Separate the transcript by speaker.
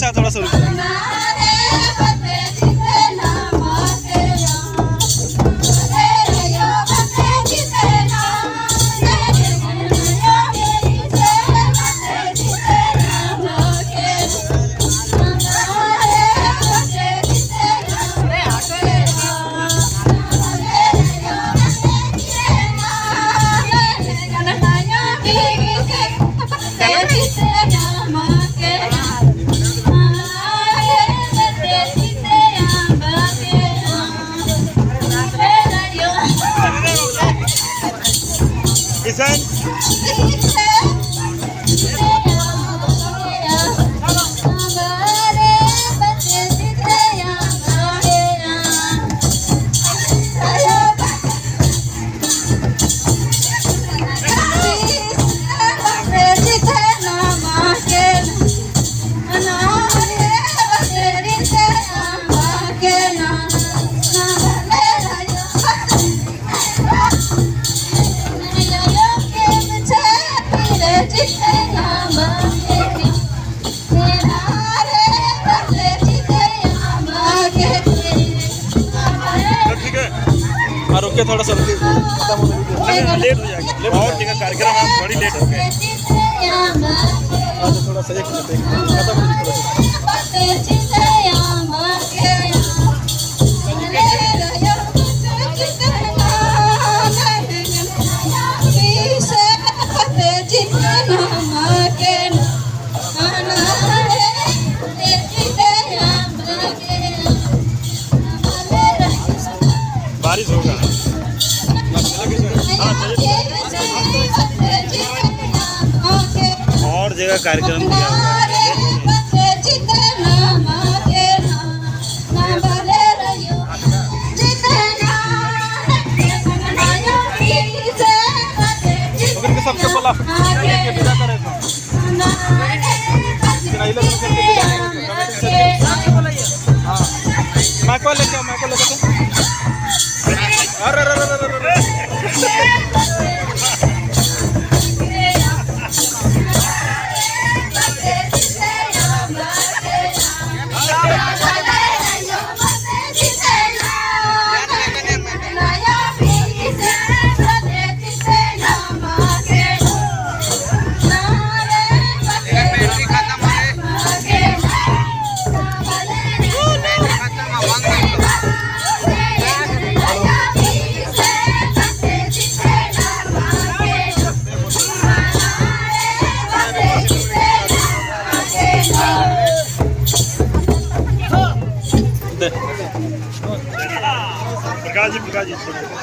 Speaker 1: जा थोड़ा सा रुक जा। किशन रुके थोड़ा सा रुके, लेट हो जाएगा बहुत जगह कार्यक्रम है, बड़ी लेट हो गए। थोड़ा सा खत्म बारिश होगा। और जगह कार्यक्रम किया हुआ है। सबके बोला विदा करे माइको लेके अरे प्रकाश जी